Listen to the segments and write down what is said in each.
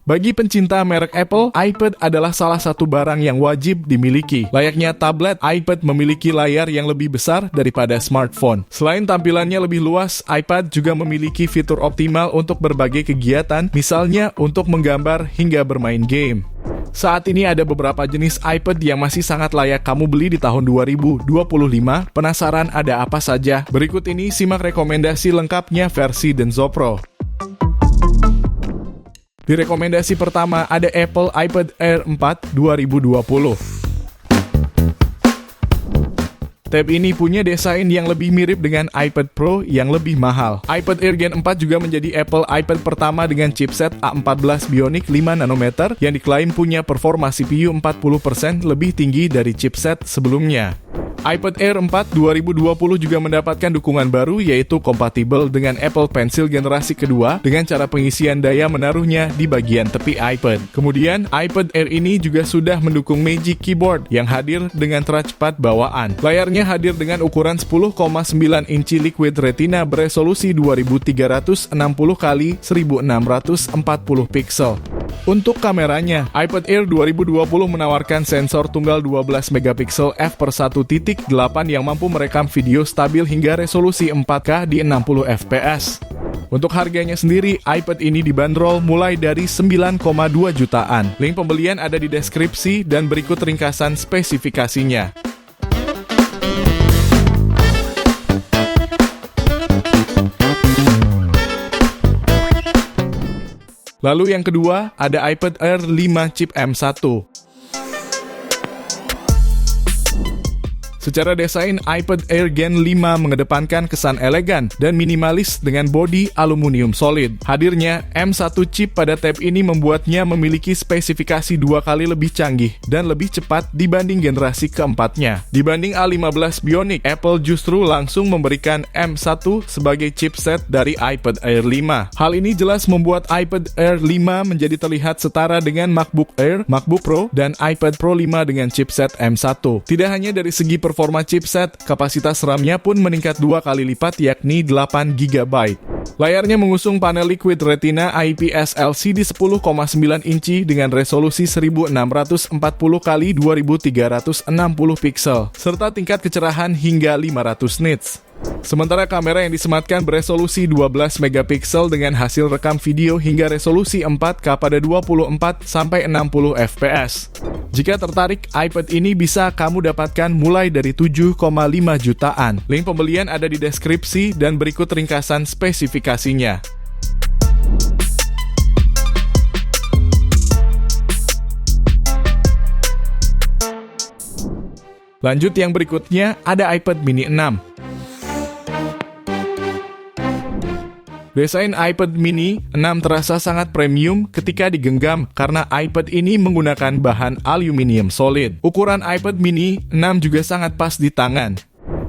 Bagi pencinta merek Apple, iPad adalah salah satu barang yang wajib dimiliki. Layaknya tablet, iPad memiliki layar yang lebih besar daripada smartphone. Selain tampilannya lebih luas, iPad juga memiliki fitur optimal untuk berbagai kegiatan, misalnya untuk menggambar hingga bermain game. Saat ini ada beberapa jenis iPad yang masih sangat layak kamu beli di tahun 2025. Penasaran ada apa saja? Berikut ini simak rekomendasi lengkapnya versi Denso Pro. Di rekomendasi pertama ada Apple iPad Air 4 2020. Tab ini punya desain yang lebih mirip dengan iPad Pro yang lebih mahal. iPad Air Gen 4 juga menjadi Apple iPad pertama dengan chipset A14 Bionic 5 nanometer yang diklaim punya performa CPU 40% lebih tinggi dari chipset sebelumnya. iPad Air 4 2020 juga mendapatkan dukungan baru, yaitu kompatibel dengan Apple Pencil generasi kedua dengan cara pengisian daya menaruhnya di bagian tepi iPad. Kemudian, iPad Air ini juga sudah mendukung Magic Keyboard yang hadir dengan touchpad bawaan. Layarnya hadir dengan ukuran 10,9 inci Liquid Retina beresolusi 2360 x 1640 pixel. Untuk kameranya, iPad Air 2020 menawarkan sensor tunggal 12 megapiksel f/1.8 yang mampu merekam video stabil hingga resolusi 4K di 60 fps. Untuk harganya sendiri, iPad ini dibanderol mulai dari 9,2 jutaan. Link pembelian ada di deskripsi dan berikut ringkasan spesifikasinya. Lalu yang kedua, ada iPad Air 5 chip M1. Secara desain, iPad Air Gen 5 mengedepankan kesan elegan dan minimalis dengan bodi aluminium solid. Hadirnya M1 chip pada tab ini membuatnya memiliki spesifikasi 2 kali lebih canggih dan lebih cepat dibanding generasi keempatnya. Dibanding A15 Bionic, Apple justru langsung memberikan M1 sebagai chipset dari iPad Air 5. Hal ini jelas membuat iPad Air 5 menjadi terlihat setara dengan MacBook Air, MacBook Pro, dan iPad Pro 5 dengan chipset M1. Tidak hanya dari segi performa chipset, kapasitas RAM-nya pun meningkat 2 kali lipat, yakni 8 GB. Layarnya mengusung panel Liquid Retina IPS LCD 10,9 inci dengan resolusi 1640 x 2360 pixel, serta tingkat kecerahan hingga 500 nits. Sementara kamera yang disematkan beresolusi 12 megapiksel dengan hasil rekam video hingga resolusi 4K pada 24-60 fps. Jika tertarik, iPad ini bisa kamu dapatkan mulai dari 7,5 jutaan. Link pembelian ada di deskripsi dan berikut ringkasan spesifikasinya. Lanjut yang berikutnya, ada iPad Mini 6. Desain iPad Mini 6 terasa sangat premium ketika digenggam karena iPad ini menggunakan bahan aluminium solid. Ukuran iPad Mini 6 juga sangat pas di tangan.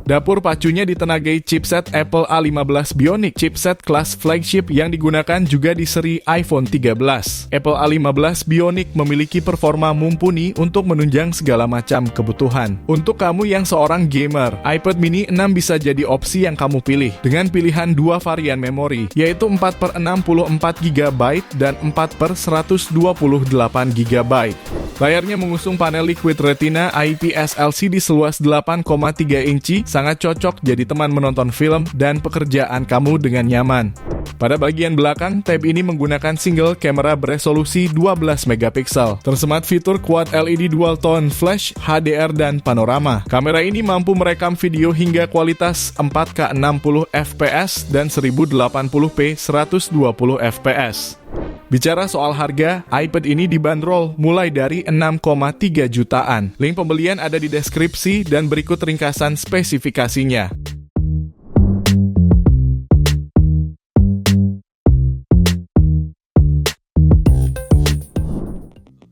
Dapur pacunya ditenagai chipset Apple A15 Bionic, chipset kelas flagship yang digunakan juga di seri iPhone 13. Apple A15 Bionic memiliki performa mumpuni untuk menunjang segala macam kebutuhan. Untuk kamu yang seorang gamer, iPad Mini 6 bisa jadi opsi yang kamu pilih dengan pilihan 2 varian memori, yaitu 4/64 GB dan 4/128 GB. Layarnya mengusung panel Liquid Retina IPS LCD seluas 8,3 inci, sangat cocok jadi teman menonton film dan pekerjaan kamu dengan nyaman. Pada bagian belakang, tab ini menggunakan single kamera beresolusi 12 megapiksel. Tersemat fitur quad LED dual tone flash, HDR, dan panorama. Kamera ini mampu merekam video hingga kualitas 4K 60 fps dan 1080p 120 fps. Bicara soal harga, iPad ini dibanderol mulai dari 6,3 jutaan. Link pembelian ada di deskripsi dan berikut ringkasan spesifikasinya.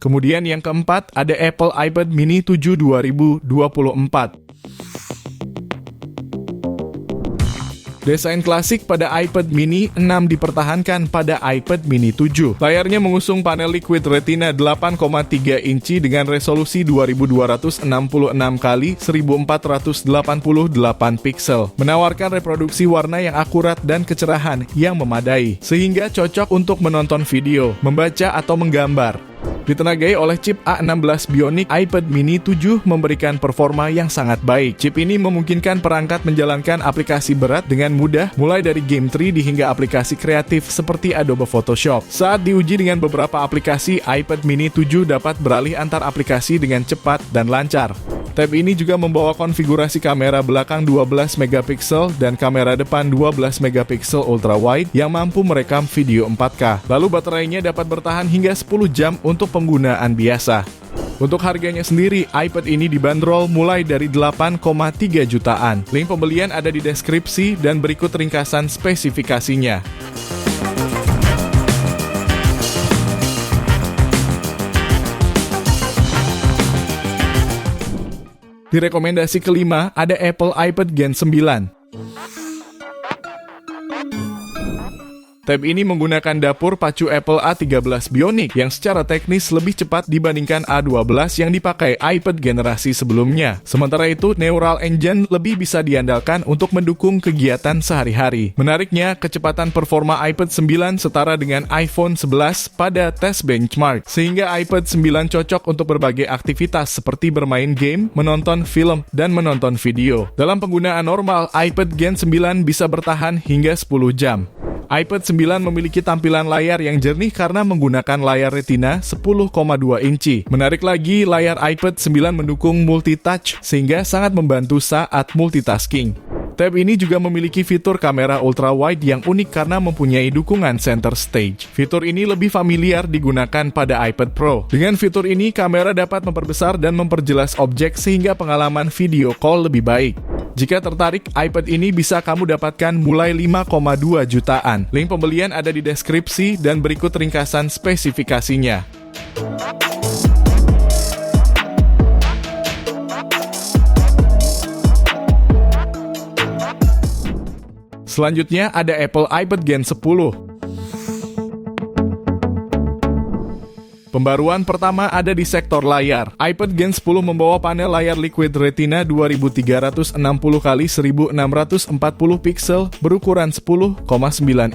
Kemudian yang keempat, ada Apple iPad Mini 7 2024. Desain klasik pada iPad mini 6 dipertahankan pada iPad mini 7. Layarnya mengusung panel Liquid Retina 8,3 inci dengan resolusi 2266 x 1488 pixel, menawarkan reproduksi warna yang akurat dan kecerahan yang memadai, sehingga cocok untuk menonton video, membaca atau menggambar. Ditenagai oleh chip A16 Bionic, iPad mini 7 memberikan performa yang sangat baik. Chip ini memungkinkan perangkat menjalankan aplikasi berat dengan mudah, mulai dari game 3D hingga aplikasi kreatif seperti Adobe Photoshop. Saat diuji dengan beberapa aplikasi, iPad mini 7 dapat beralih antar aplikasi dengan cepat dan lancar. Tab ini juga membawa konfigurasi kamera belakang 12 megapiksel dan kamera depan 12 megapiksel ultra wide yang mampu merekam video 4K. Lalu baterainya dapat bertahan hingga 10 jam untuk penggunaan biasa. Untuk harganya sendiri, iPad ini dibanderol mulai dari 8,3 jutaan. Link pembelian ada di deskripsi dan berikut ringkasan spesifikasinya. Di rekomendasi kelima, ada Apple iPad Gen 9. Tab ini menggunakan dapur pacu Apple A13 Bionic yang secara teknis lebih cepat dibandingkan A12 yang dipakai iPad generasi sebelumnya. Sementara itu, Neural Engine lebih bisa diandalkan untuk mendukung kegiatan sehari-hari. Menariknya, kecepatan performa iPad 9 setara dengan iPhone 11 pada tes benchmark, sehingga iPad 9 cocok untuk berbagai aktivitas seperti bermain game, menonton film, dan menonton video. Dalam penggunaan normal, iPad Gen 9 bisa bertahan hingga 10 jam. iPad 9 memiliki tampilan layar yang jernih karena menggunakan layar Retina 10,2 inci. Menarik lagi, layar iPad 9 mendukung multitouch sehingga sangat membantu saat multitasking. Tab ini juga memiliki fitur kamera ultra-wide yang unik karena mempunyai dukungan center stage. Fitur ini lebih familiar digunakan pada iPad Pro. Dengan fitur ini, kamera dapat memperbesar dan memperjelas objek sehingga pengalaman video call lebih baik. Jika tertarik, iPad ini bisa kamu dapatkan mulai 5,2 jutaan. Link pembelian ada di deskripsi dan berikut ringkasan spesifikasinya. Selanjutnya ada Apple iPad Gen 10. Pembaruan pertama ada di sektor layar. iPad Gen 10 membawa panel layar Liquid Retina 2360 x 1640 pixel berukuran 10,9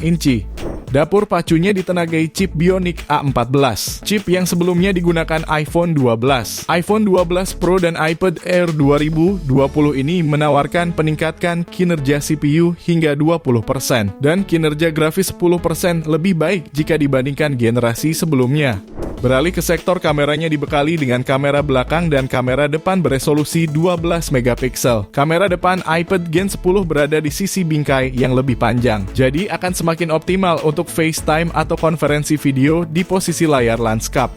inci. Dapur pacunya ditenagai chip Bionic A14, chip yang sebelumnya digunakan iPhone 12. iPhone 12 Pro dan iPad Air 2020 ini menawarkan peningkatan kinerja CPU hingga 20% dan kinerja grafis 10% lebih baik jika dibandingkan generasi sebelumnya. Beralih ke sektor kameranya dibekali dengan kamera belakang dan kamera depan beresolusi 12 megapiksel. Kamera depan iPad Gen 10 berada di sisi bingkai yang lebih panjang, jadi akan semakin optimal untuk FaceTime atau konferensi video di posisi layar lanskap.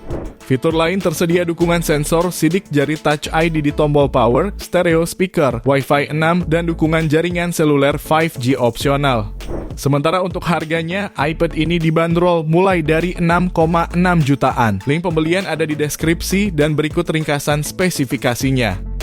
Fitur lain tersedia dukungan sensor sidik jari Touch ID di tombol power, stereo speaker, Wi-Fi 6, dan dukungan jaringan seluler 5G opsional. Sementara untuk harganya, iPad ini dibanderol mulai dari 6,6 jutaan. Link pembelian ada di deskripsi dan berikut ringkasan spesifikasinya.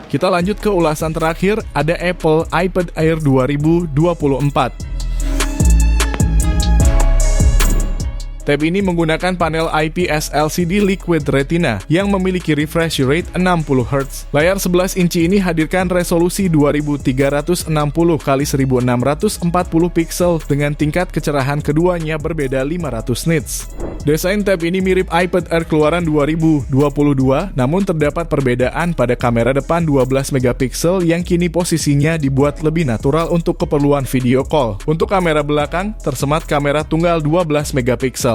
Kita lanjut ke ulasan terakhir, ada Apple iPad Air 2024. Tab ini menggunakan panel IPS LCD Liquid Retina yang memiliki refresh rate 60 Hz. Layar 11 inci ini hadirkan resolusi 2360 x 1640 pixel dengan tingkat kecerahan keduanya berbeda 500 nits. Desain tab ini mirip iPad Air keluaran 2022, namun terdapat perbedaan pada kamera depan 12 megapiksel yang kini posisinya dibuat lebih natural untuk keperluan video call. Untuk kamera belakang, tersemat kamera tunggal 12 megapiksel.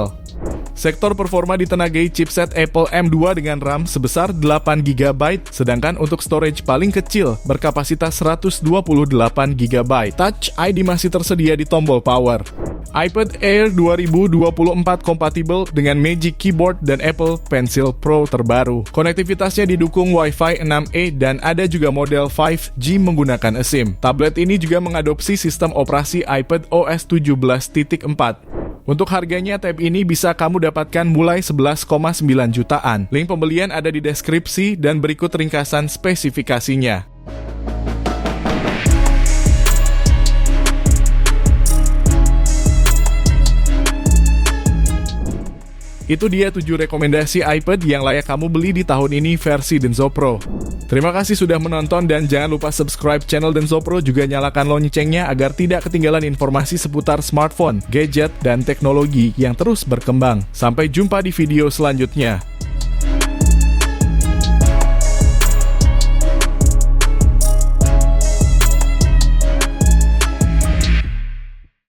Sektor performa ditenagai chipset Apple M2 dengan RAM sebesar 8 GB, sedangkan untuk storage paling kecil berkapasitas 128 GB. Touch ID masih tersedia di tombol power. iPad Air 2024 kompatibel dengan Magic Keyboard dan Apple Pencil Pro terbaru. Konektivitasnya didukung Wi-Fi 6E dan ada juga model 5G menggunakan eSIM. Tablet ini juga mengadopsi sistem operasi iPad OS 17.4. Untuk harganya, tab ini bisa kamu dapatkan mulai 11,9 jutaan. Link pembelian ada di deskripsi dan berikut ringkasan spesifikasinya. Itu dia 7 rekomendasi iPad yang layak kamu beli di tahun ini versi Denso Pro. Terima kasih sudah menonton dan jangan lupa subscribe channel Denso Pro, juga nyalakan loncengnya agar tidak ketinggalan informasi seputar smartphone, gadget, dan teknologi yang terus berkembang. Sampai jumpa di video selanjutnya.